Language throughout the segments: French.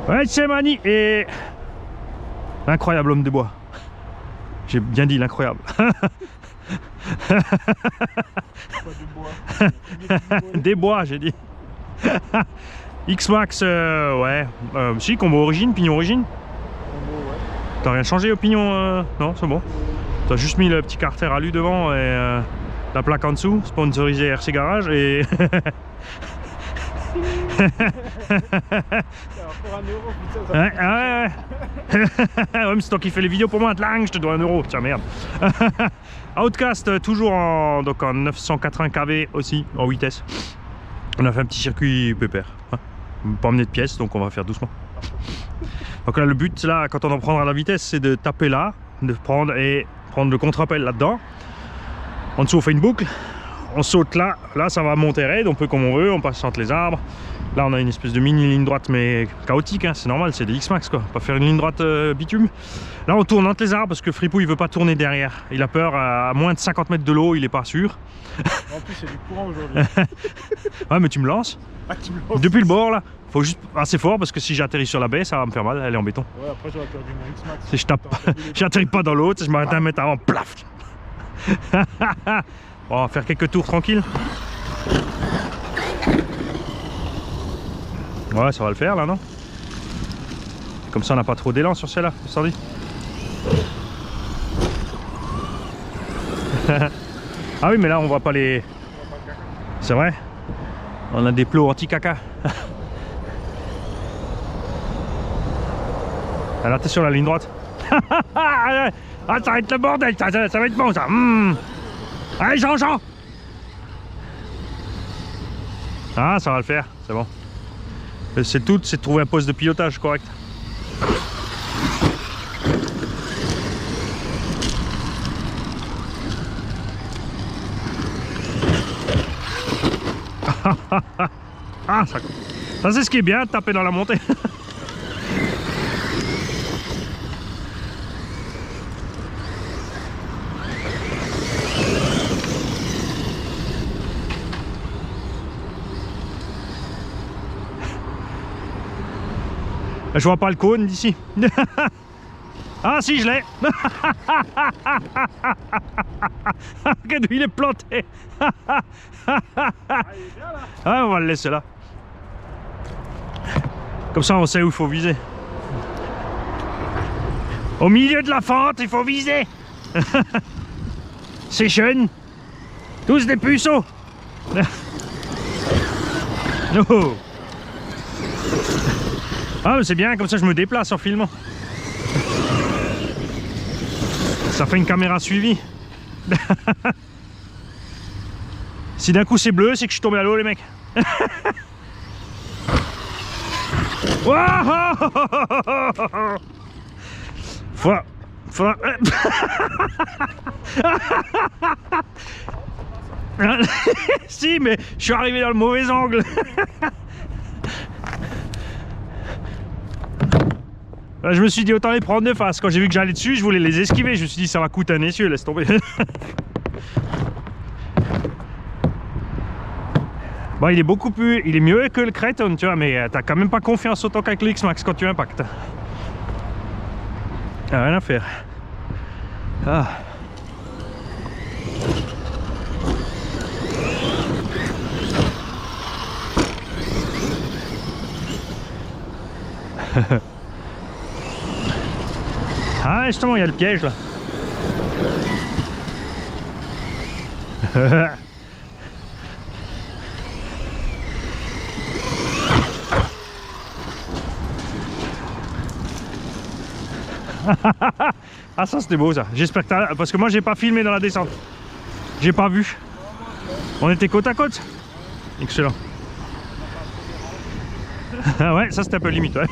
Ouais, c'est Mani et l'incroyable homme de bois. J'ai bien dit l'incroyable. Des bois, j'ai dit. X-Max, ouais. Si, combo origine, pignon origine. T'as rien changé au pignon non, c'est bon. T'as juste mis le petit carter alu devant et la plaque en dessous, sponsorisé RC Garage et. Ouais, ouais. Ouais, mais c'est toi qui fais les vidéos pour moi, je te dois 1 euro, tiens merde. Outcast toujours donc en 980 kV aussi, en vitesse. On a fait un petit circuit pépère. On peut pas emmener de pièces, donc on va faire doucement. Donc là le but là, quand on en prendra la vitesse, c'est de taper là, de prendre le contre-appel là-dedans. En dessous on fait une boucle, on saute là, ça va monter raide, on peut comme on veut, on passe entre les arbres. Là on a une espèce de mini ligne droite mais chaotique, hein, c'est normal, c'est des X-Max quoi, pas faire une ligne droite bitume. Là on tourne entre les arbres parce que Fripouille il veut pas tourner derrière, il a peur à moins de 50 mètres de l'eau, il est pas sûr. En plus il y a du courant aujourd'hui. Ouais mais tu me lances. Ah, tu me lances. Depuis le bord là, faut juste assez fort parce que si j'atterris sur la baie ça va me faire mal, elle est en béton. Ouais, après j'aurais perdu mon X-Max. Si je tape, j'atterris pas dans l'eau, je m'arrête à 1 mètre avant, plaf. Bon, on va faire quelques tours tranquilles. Ouais, ça va le faire là, non? Comme ça, on n'a pas trop d'élan sur celle-là, ça dit. Ah oui, mais là, on voit pas les. C'est vrai? On a des plots anti-caca. Alors, t'es sur la ligne droite. Ah, ça va être le bordel, ça va être bon, ça. Allez, Jean. Ah, ça va le faire, c'est bon. C'est tout, c'est de trouver un poste de pilotage correct. Ah, ça c'est ce qui est bien, de taper dans la montée. Je vois pas le cône d'ici. Ah si, je l'ai. Regarde, il est planté. Ah, on va le laisser là. Comme ça, on sait où il faut viser. Au milieu de la fente, il faut viser. C'est jeune. Tous des puceaux. Oh. Ah mais c'est bien, comme ça je me déplace en filmant. Ça fait une caméra suivie. Si d'un coup c'est bleu, c'est que je suis tombé à l'eau les mecs. Si mais je suis arrivé dans le mauvais angle. Je me suis dit autant les prendre de face. Quand j'ai vu que j'allais dessus, je voulais les esquiver. Je me suis dit ça va coûter un essieu, laisse tomber. Bon, il est beaucoup plus. Il est mieux que le Kraton, tu vois, mais t'as quand même pas confiance autant qu'avec le X-Max quand tu impactes. Ah, rien à faire. Ah. Ah justement il y a le piège là. Ah ça c'était beau ça. J'espère que t'as... Parce que moi j'ai pas filmé dans la descente. J'ai pas vu. On était côte à côte. Excellent. Ah ouais ça c'était un peu limite ouais.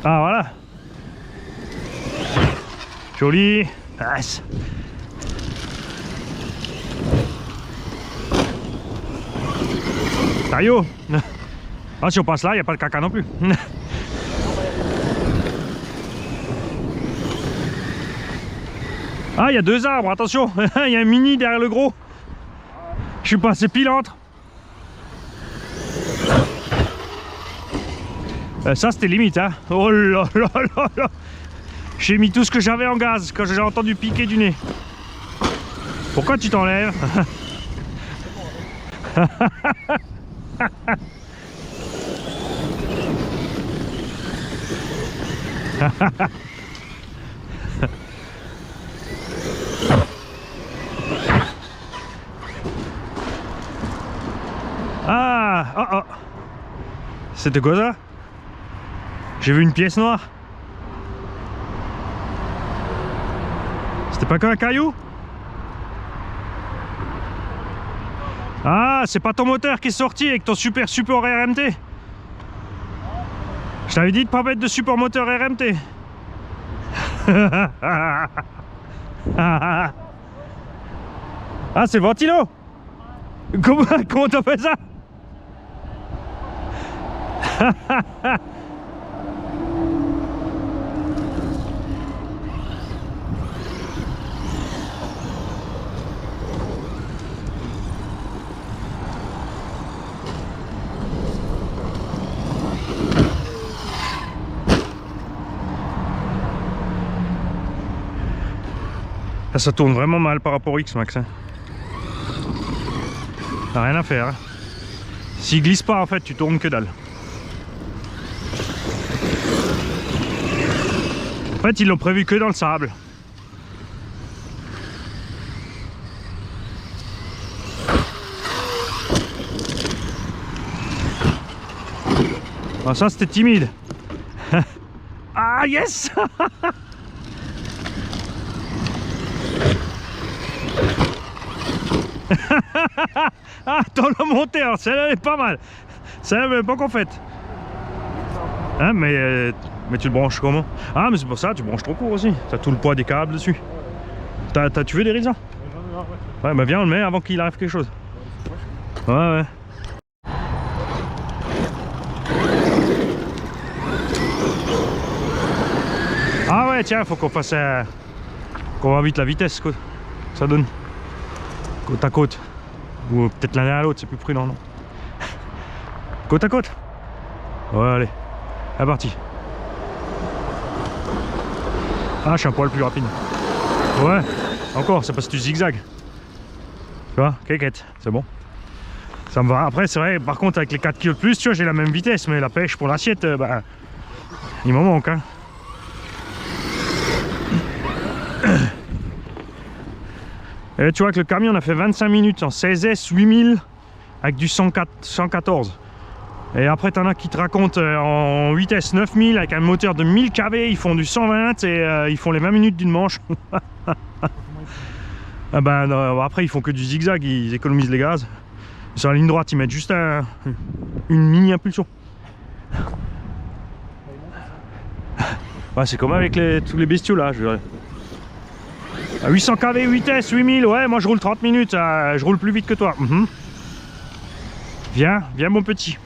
Ah voilà. Joli. Yes. Taillot. Ah si on passe là, il n'y a pas de caca non plus. Ah, il y a 2 arbres, attention. Il y a un mini derrière le gros. Je suis passé pile entre. Ça, c'était limite, hein. Oh là là là là. J'ai mis tout ce que j'avais en gaz quand j'ai entendu piquer du nez. Pourquoi tu t'enlèves? Ah, oh, oh. C'était quoi ça? J'ai vu une pièce noire. C'était pas qu'un caillou? Ah, c'est pas ton moteur qui est sorti avec ton super support RMT? Je t'avais dit de pas mettre de support moteur RMT. Ah, c'est le ventilo? Comment t'as fait ça? Là, ça tourne vraiment mal par rapport au X-Max. Hein. T'as rien à faire. Hein. S'il glisse pas, en fait, tu tournes que dalle. En fait, ils l'ont prévu que dans le sable. Ah, ça, c'était timide. Ah, yes. Ah, dans la montée, alors celle-là elle est pas mal. Celle-là elle est pas qu'on fait. Hein, mais tu le branches comment? Ah, mais c'est pour ça, tu branches trop court aussi. T'as tout le poids des câbles dessus. Tu veux des raisins? Ouais, bah viens, on le met avant qu'il arrive quelque chose. Ouais, ouais. Ah ouais, tiens, faut qu'on fasse qu'on va vite la vitesse, quoi. Ça donne côte à côte. Ou peut-être l'un à l'autre, c'est plus prudent, non? Côte à côte. Ouais, allez, c'est parti. Ah, je suis un poil plus rapide. Ouais, encore, c'est parce que tu zigzags. Tu vois, quéquette, c'est bon. Ça me va. Après, c'est vrai, par contre, avec les 4 kg de plus, tu vois, j'ai la même vitesse, mais la pêche pour l'assiette, bah, il m'en manque, hein. Et tu vois que le camion on a fait 25 minutes en 16S 8000 avec du 114. Et après t'en as qui te racontent en 8S 9000 avec un moteur de 1000 kV, ils font du 120 et ils font les 20 minutes d'une manche. Ah ben, après ils font que du zigzag, ils économisent les gaz. Sur la ligne droite ils mettent juste une mini impulsion. Ouais, c'est comme avec tous les bestiaux là. À 800 kV, 8S, 8000, ouais, moi je roule 30 minutes, je roule plus vite que toi. Viens, viens mon petit.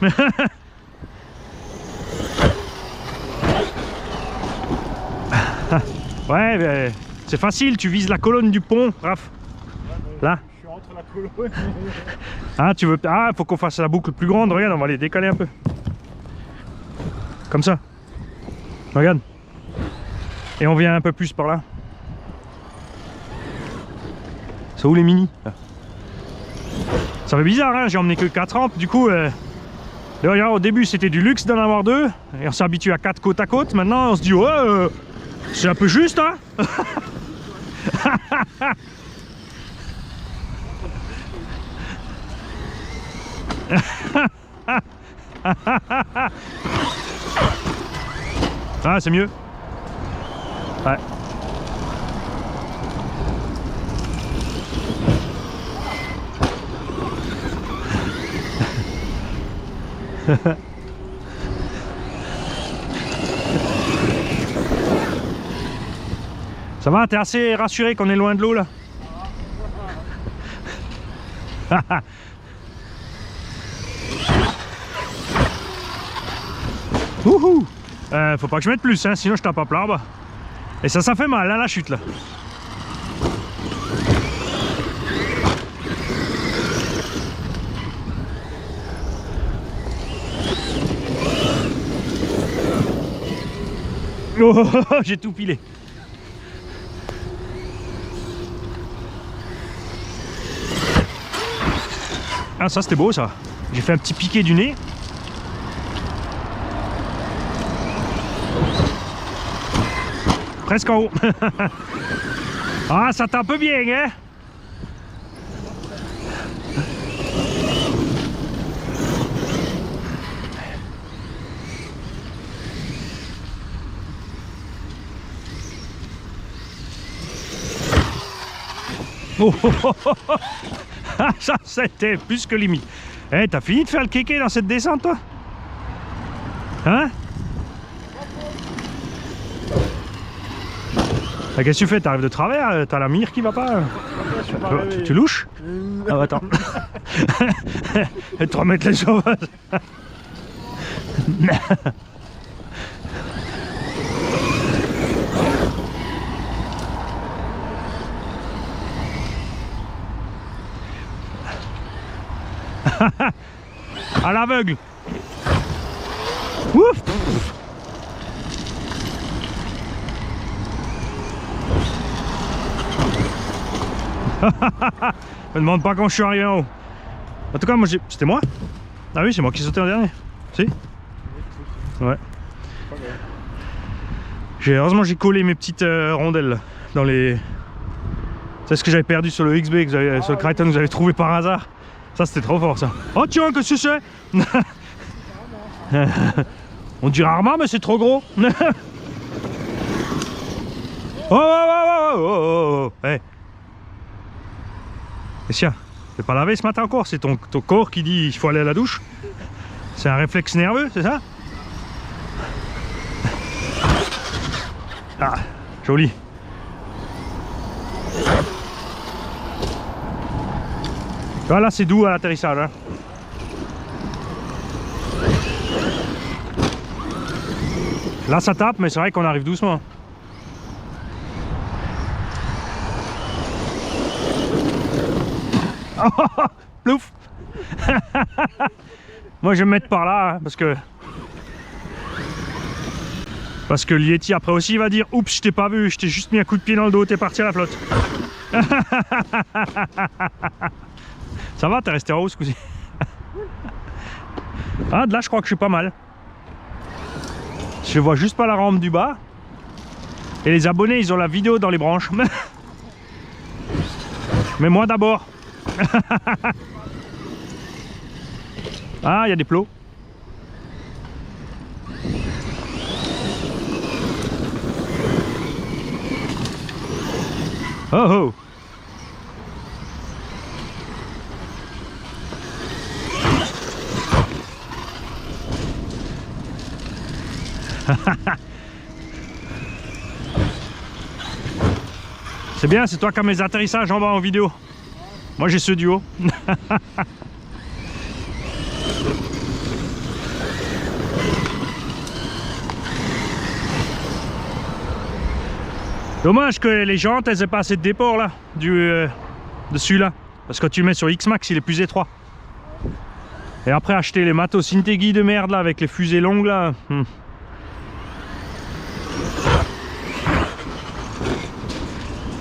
Ouais, c'est facile, tu vises la colonne du pont, Raph. Là. Je suis entre la colonne. Ah, tu veux. Ah, faut qu'on fasse la boucle plus grande, regarde, on va les décaler un peu. Comme ça. Regarde. Et on vient un peu plus par là. C'est où les mini? Ça fait bizarre, hein, j'ai emmené que 4 rampes, du coup, d'ailleurs au début c'était du luxe d'en avoir 2, et on s'est habitué à 4 côte à côte, maintenant on se dit ouais, c'est un peu juste, hein. Ah, c'est mieux. Ouais. Ça va, t'es assez rassuré qu'on est loin de l'eau là? Wouhou! Faut pas que je mette plus, hein, sinon je tape à plat bas. Et ça fait mal, hein, la chute là. Oh, j'ai tout pilé. Ah, ça c'était beau ça. J'ai fait un petit piqué du nez. Presque en haut. Ah, ça tape bien, hein? Oh, oh, oh, oh, oh. Ah, ça c'était plus que limite. Eh, t'as fini de faire le kéké dans cette descente, toi? Hein? Ah, qu'est-ce que tu fais? T'arrives de travers? T'as la mire qui va pas? Tu louches? Ah, bah, attends. Et 3 mètres les sauvages. À l'aveugle. Ouf. Me demande pas quand je suis arrivé en haut. En tout cas, moi j'ai... C'était moi? Ah oui, c'est moi qui sautais en dernier. Si? Ouais. Heureusement j'ai collé mes petites rondelles là, dans les... C'est ce que j'avais perdu sur le XB, sur le Crichton que j'avais trouvé par hasard. Ça c'était trop fort ça. Oh tiens, qu'est-ce que c'est? On dit rarement mais c'est trop gros. Oh oh oh oh oh oh. Hey. Qu'est-ce qu'il y a? T'es pas lavé ce matin encore? C'est ton corps qui dit il faut aller à la douche? C'est un réflexe nerveux, c'est ça? Ah, joli. Voilà, c'est doux à l'atterrissage. Hein. Là, ça tape, mais c'est vrai qu'on arrive doucement. Oh, plouf. Moi, je vais me mettre par là, hein, parce que l'Yeti après aussi il va dire oups, je t'ai pas vu, je t'ai juste mis un coup de pied dans le dos, t'es parti à la flotte. Ça va, t'es resté en haut ce coup-ci. Ah, de là je crois que je suis pas mal. Je vois juste pas la rampe du bas. Et les abonnés ils ont la vidéo dans les branches. Mais moi d'abord. Ah, il y a des plots. Oh oh. C'est bien, c'est toi qui as mes atterrissages en bas en vidéo. Moi j'ai ceux du haut. Dommage que les jantes elles aient pas assez de déport là, de celui-là. Parce que quand tu le mets sur X-Max il est plus étroit. Et après acheter les matos Integi de merde là avec les fusées longues là.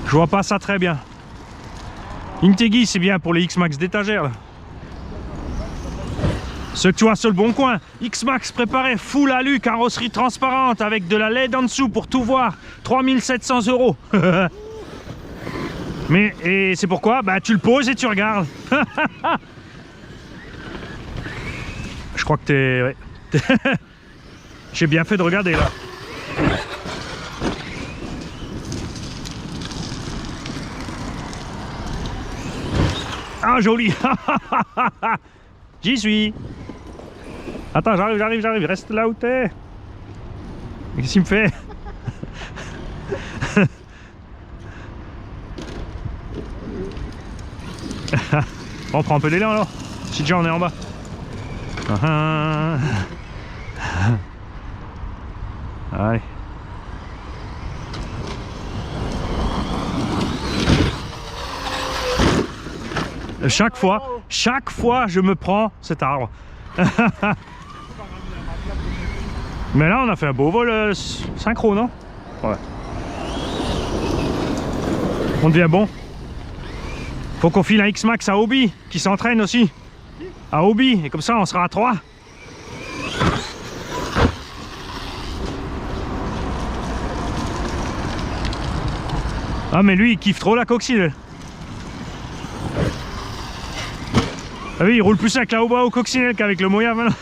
Je vois pas ça très bien. Integi c'est bien pour les X-Max d'étagère là. Ceux que tu vois sur le bon coin. X-Max préparé full alu, carrosserie transparente avec de la LED en dessous pour tout voir. 3700 €. Mais et c'est pourquoi? Bah tu le poses et tu regardes. Je crois que t'es... Ouais. J'ai bien fait de regarder là. Ah joli. J'y suis. Attends, j'arrive, reste là où t'es. Qu'est-ce qu'il me fait? On prend un peu d'élan alors. Si déjà on est en bas. Allez. Chaque fois, je me prends cet arbre. Mais là, on a fait un beau vol synchro, non? Ouais. On devient bon. Faut qu'on file un X-Max à Obi, qui s'entraîne aussi. À Obi, et comme ça, on sera à 3. Ah, mais lui, il kiffe trop la coccinelle. Ah oui, il roule plus avec la Oba au coccinelle qu'avec le Moya maintenant.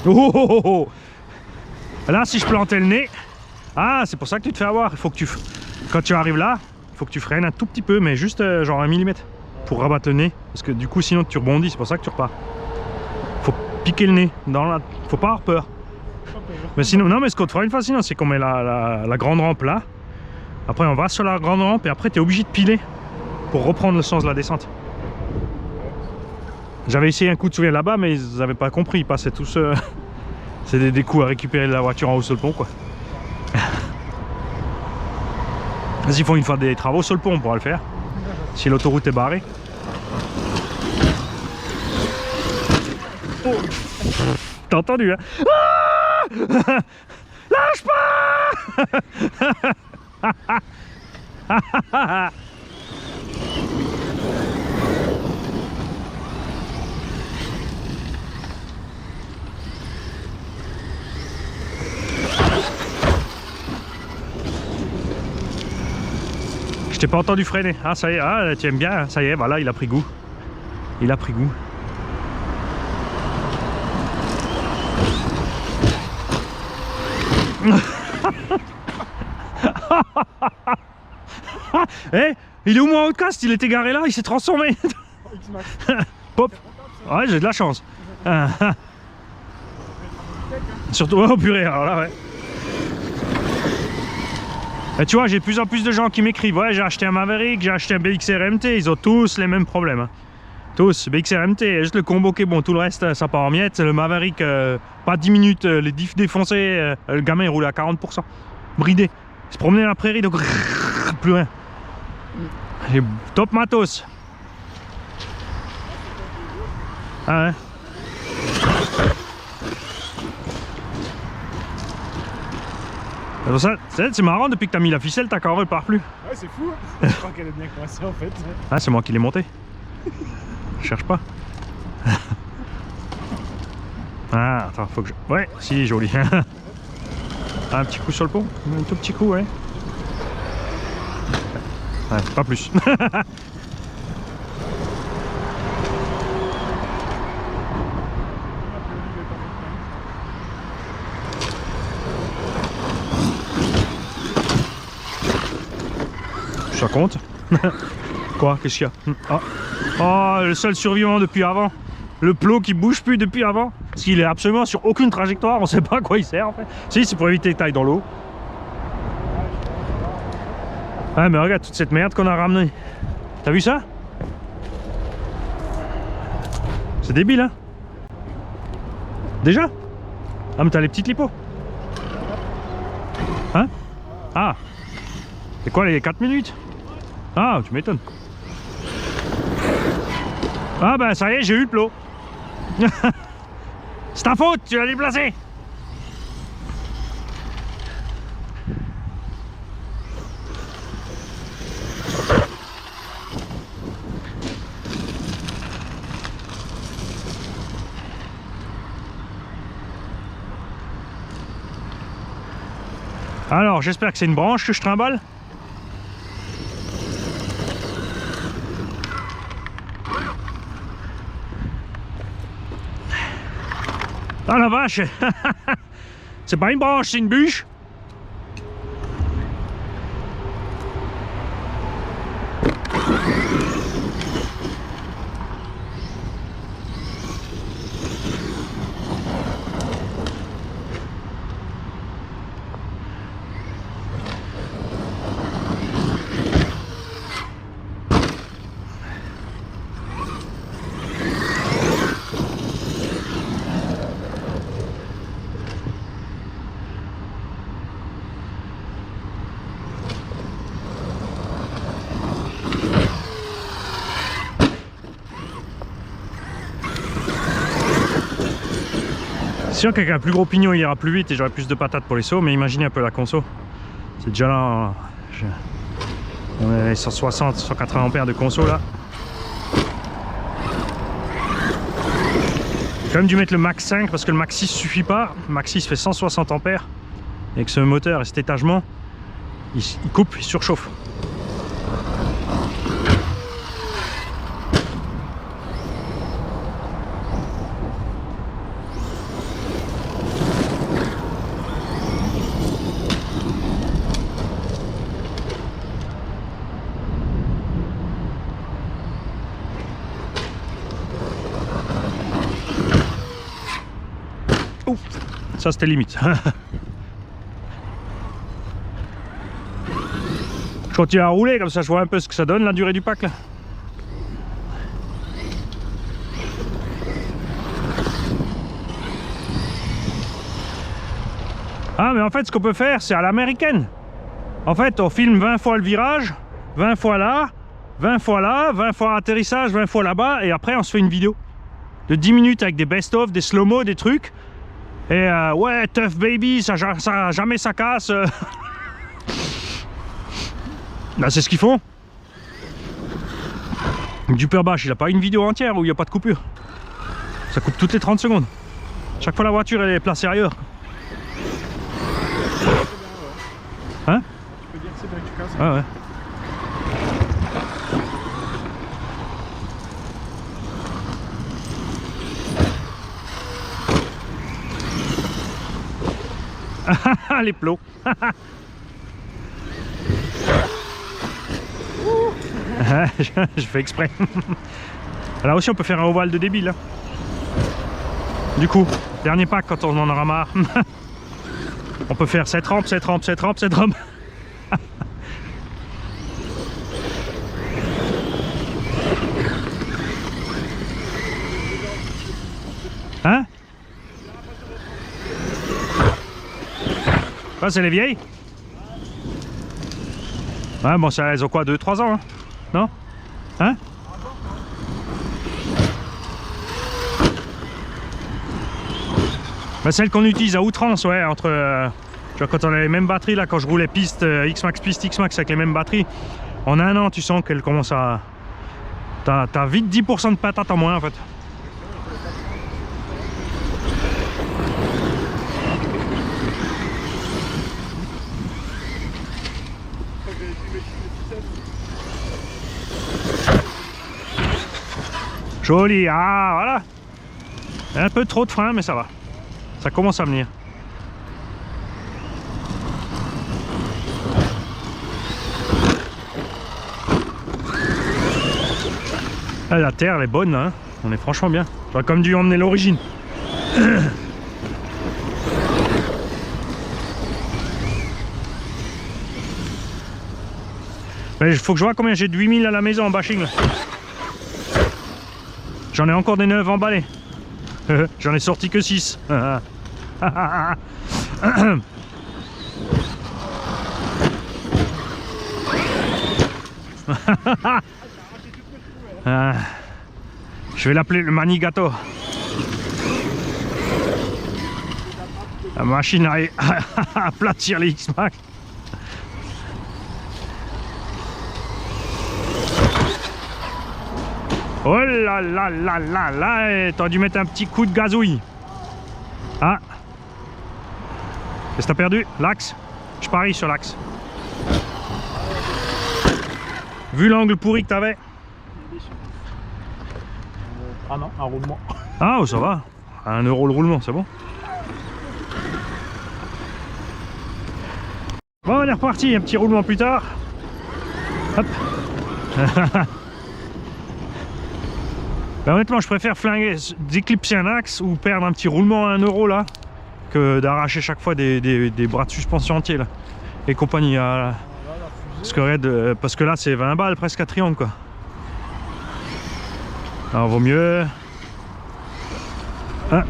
Oh, oh, oh, oh. Là, si je plantais le nez, ah, c'est pour ça que tu te fais avoir. Il faut que tu, quand tu arrives là, il faut que tu freines un tout petit peu, mais juste genre 1 mm pour rabattre le nez, parce que du coup, sinon tu rebondis. C'est pour ça que tu repars. Faut piquer le nez dans la, faut pas avoir peur. Mais sinon, non, mais ce qu'on te fera une fois, sinon, c'est qu'on met la grande rampe là. Après, on va sur la grande rampe et après, tu es obligé de piler pour reprendre le sens de la descente. J'avais essayé un coup de souvenir là-bas, mais ils n'avaient pas compris. Ils passaient tous. C'est des coups à récupérer la voiture en haut sur le pont, quoi. S'ils font une fois des travaux sur le pont, on pourra le faire. Si l'autoroute est barrée. Oh. T'as entendu, hein? Ah, lâche pas. Je t'ai pas entendu freiner. Ah, ça y est, ah, tu aimes bien, hein. Ça y est, voilà, il a pris goût. Il a pris goût. Eh, il est où mon outcast? Il était garé là, il s'est transformé. Pop. Ouais, j'ai de la chance. Surtout, oh purée, alors là, ouais. Et tu vois, j'ai de plus en plus de gens qui m'écrivent. Ouais, j'ai acheté un Maverick, j'ai acheté un BXR MT. Ils ont tous les mêmes problèmes. Hein. Tous, BXR MT, juste le combo qui est bon. Tout le reste, ça part en miettes. Le Maverick, pas 10 minutes, les diffs défoncés. Le gamin, il roule à 40%. Bridé. Il se promenait dans la prairie, donc plus rien. J'ai top matos. Ah ouais. C'est marrant, depuis que t'as mis la ficelle, ta carotte part plus. Ouais, c'est fou. Je crois qu'elle est bien coincée en fait. Ah, c'est moi qui l'ai montée. Je cherche pas. Ah, attends, faut que je... Ouais, si, joli. Un petit coup sur le pont. Un tout petit coup, ouais. Ouais, pas plus. Ça compte. Quoi? Qu'est-ce qu'il y a? Ah. Oh, le seul survivant depuis avant. Le plot qui bouge plus depuis avant. Parce qu'il est absolument sur aucune trajectoire. On sait pas à quoi il sert en fait. Si, c'est pour éviter que tu ailles dans l'eau. Ah, mais regarde toute cette merde qu'on a ramenée. T'as vu ça? C'est débile, hein? Déjà? Ah, mais t'as les petites lipos. Hein? Ah. C'est quoi les 4 minutes? Ah, tu m'étonnes. Ah bah ça y est, j'ai eu le plot. C'est ta faute, tu l'as déplacé. Alors, j'espère que c'est une branche que je trimballe. Ah la vache. C'est pas une branche, c'est une bûche. sûr qu'avec un plus gros pignon il ira plus vite et j'aurai plus de patates pour les sauts, mais imaginez un peu la conso. C'est déjà là, on est 160, 180 ampères de conso là. J'ai quand même dû mettre le max 5 parce que le max 6 suffit pas. Le max 6 fait 160 ampères. Et avec ce moteur et cet étagement, il coupe, il surchauffe. Ouf, ça c'était limite. Je continue à rouler comme ça je vois un peu ce que ça donne la durée du pack là. Ah mais en fait ce qu'on peut faire c'est à l'américaine. En fait on filme 20 fois le virage, 20 fois là, 20 fois là, 20 fois atterrissage, 20 fois là-bas et après on se fait une vidéo de 10 minutes avec des best-of, des slow-mo, des trucs. Et ouais, tough baby, ça jamais ça casse. Là, c'est ce qu'ils font. Duperbash, il a pas une vidéo entière où il n'y a pas de coupure. Ça coupe toutes les 30 secondes. Chaque fois la voiture elle est placée ailleurs. Hein? Tu peux dire que c'est bien que tu casses. Ah ouais. Les plots. Je fais exprès. Là aussi on peut faire un ovale de débile. Du coup, dernier pack quand on en aura marre. On peut faire cette rampe, cette rampe, cette rampe, cette rampe. Hein? Ça c'est les vieilles? Ouais bon ça, elles ont quoi, 2-3 ans hein? Non? Hein? Bah, celle qu'on utilise à outrance, ouais, entre tu vois, quand on a les mêmes batteries là, quand je roulais piste X-Max avec les mêmes batteries, en un an tu sens qu'elle commence à... T'as vite 10% de patates en moins en fait. Joli, ah voilà. Un peu trop de frein mais ça va. Ça commence à venir. Ah, la terre elle est bonne là, hein. On est franchement bien. J'aurais comme dû emmener l'origine. Il faut que je vois combien j'ai de 8000 à la maison en bashing. J'en ai encore des 9 emballés. J'en ai sorti que 6. Je vais l'appeler le Manigato. La machine à aplatir les X-Max. Oh là là là là là, t'aurais dû mettre un petit coup de gazouille. Ah. Qu'est-ce que t'as perdu? L'axe? Je parie sur l'axe. Vu l'angle pourri que t'avais. Ah non, un roulement. Ah oh, ça va. 1 euro le roulement, c'est bon. Bon, on est reparti, un petit roulement plus tard. Hop. Ben, honnêtement, je préfère flinguer, d'éclipser un axe ou perdre un petit roulement à 1 euro là, que d'arracher chaque fois des bras de suspension entiers là. Et compagnie. Parce que là, c'est 20 balles presque à triangle quoi. Alors, vaut mieux. Ah.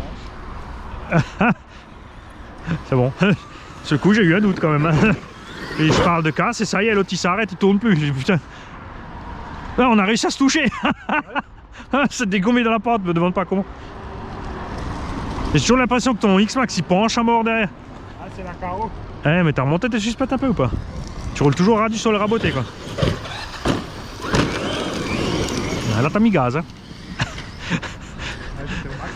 C'est bon. Ce coup, j'ai eu un doute quand même. Hein. Et je parle de casse et ça y est, l'autre il s'arrête, il tourne plus. Putain. Là, on a réussi à se toucher. C'est dégommé dans la porte, me demande pas comment. J'ai toujours l'impression que ton X-Max il penche à mort derrière. Ah, c'est la carreau. Eh, mais t'as remonté tes suspects un peu ou pas? Tu roules toujours ras du sol raboté quoi. Ah, là t'as mis gaz hein. Ah, j'étais au max.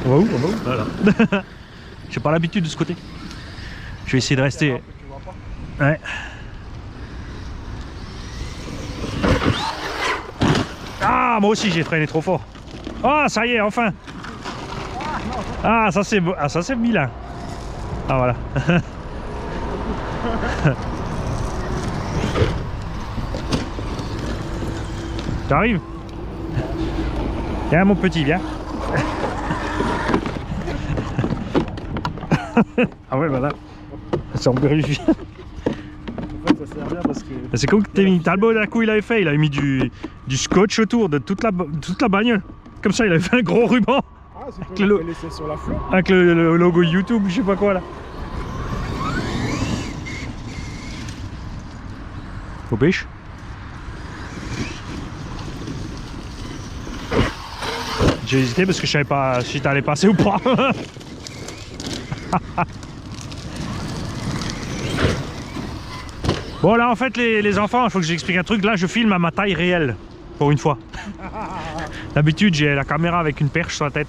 On va où? On va où? Voilà. J'ai pas l'habitude de ce côté. Je vais essayer de rester. Tu vois pas. Ouais. Ah, moi aussi j'ai freiné trop fort. Ah, ça y est, enfin. Ah, ça c'est vilain. Ah, voilà. T'arrives? Viens, mon petit, viens. Ah ouais, voilà. Ça engruge. En fait, ça sert bien parce que. C'est comme que Talbot d'un coup il avait fait, il avait mis du scotch autour de toute la bagnole. Comme ça il avait fait un gros ruban Ah, c'est avec toi le, qui l'as laissé sur la flotte. avec le logo YouTube, je sais pas quoi là. Au pêche. J'ai hésité parce que je savais pas si t'allais passer ou pas. Bon là en fait les enfants, il faut que j'explique un truc. Là je filme à ma taille réelle, pour une fois. D'habitude j'ai la caméra avec une perche sur la tête.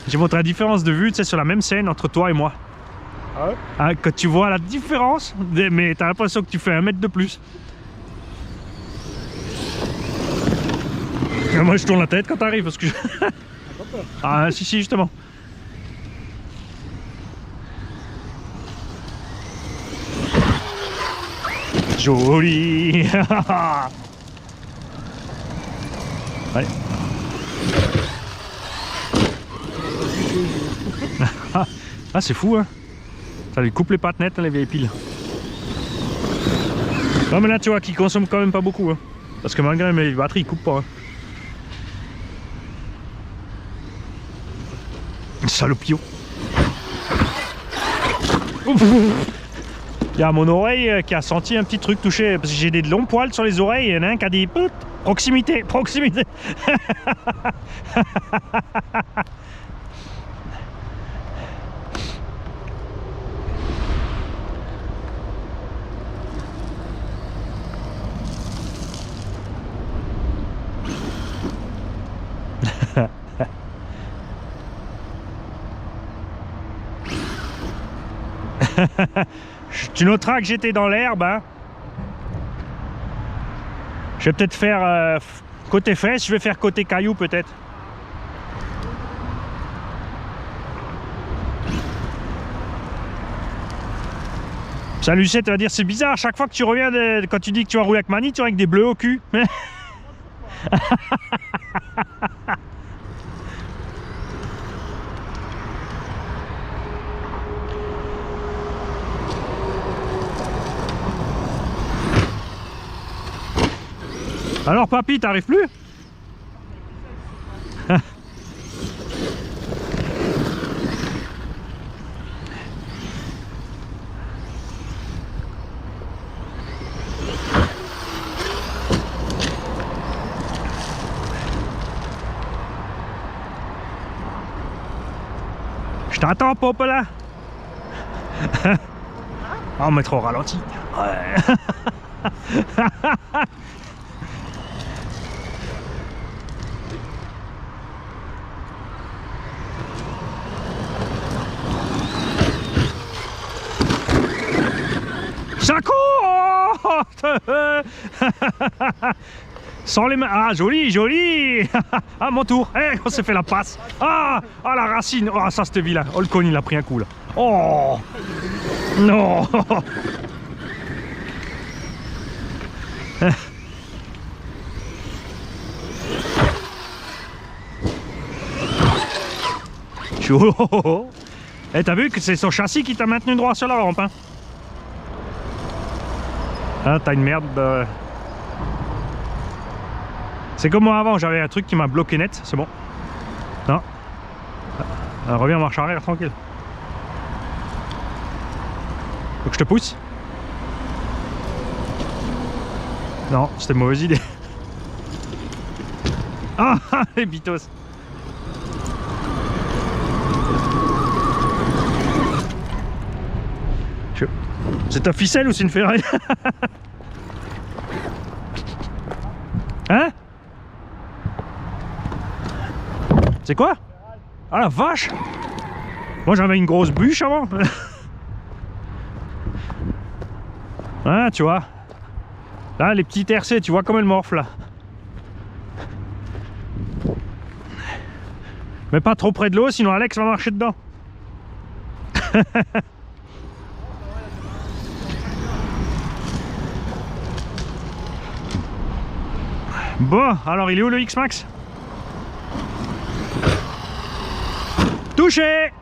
J'ai montré la différence de vue, tu sais, sur la même scène entre toi et moi. Ah ouais? Hein, quand tu vois la différence, mais t'as l'impression que tu fais 1 mètre de plus. Et moi je tourne la tête quand t'arrives parce que... Ah si justement. Joli. Allez. Ah c'est fou hein. Ça lui coupe les pattes nettes hein, les vieilles piles. Non mais là tu vois qu'il consomme quand même pas beaucoup hein. Parce que malgré mes batteries il coupe pas hein. Salopio. Il y a mon oreille qui a senti un petit truc toucher parce que j'ai des longs poils sur les oreilles. Il y en a un qui a dit proximité, proximité. Tu noteras que j'étais dans l'herbe hein. Je vais peut-être faire côté fesses, je vais faire côté caillou peut-être. Salut Lucette, tu vas dire c'est bizarre, à chaque fois que tu reviens quand tu dis que tu vas rouler avec Mani, tu vas avec des bleus au cul. Alors papy, t'arrives plus? Je t'attends, Pop, là. Oh, mais trop ralenti. Ouais. Ça court. Sans les mains. Ah, joli, joli. Ah, mon tour. Eh, on s'est fait la passe. Ah, ah, la racine. Oh, ça, c'était vilain. Oh, le con, il a pris un coup, là. Oh. Non. Chaud. Eh, t'as vu que c'est son châssis qui t'a maintenu droit sur la rampe, hein? Ah, t'as une merde. C'est comme moi avant, j'avais un truc qui m'a bloqué net, c'est bon. Non. Reviens en marche arrière, tranquille. Faut que je te pousse? Non, c'était une mauvaise idée. Ah, les bitos. C'est ta ficelle ou c'est une ferraille? Hein? C'est quoi? Ah la vache! Moi j'avais une grosse bûche avant. Hein, tu vois? Là, les petits RC, tu vois comme elles morflent là. Mais pas trop près de l'eau, sinon Alex va marcher dedans. Bon, alors il est où le X-Max? Touché!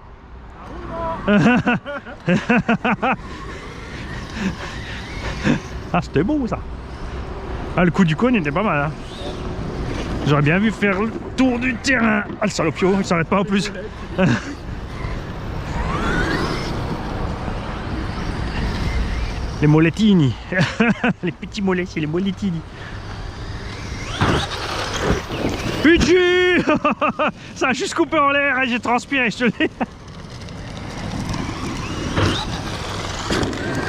Ah, c'était beau ça. Ah, le coup du cône était pas mal, hein. J'aurais bien vu faire le tour du terrain. Ah, le salopio, il s'arrête pas en plus. Les molettini. Les petits mollets, c'est les molettini. Putain. Ça a juste coupé en l'air et j'ai transpiré, je te le dis.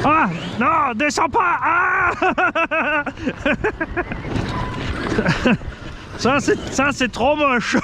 Ah non, descends pas. Ah. Ça c'est trop moche.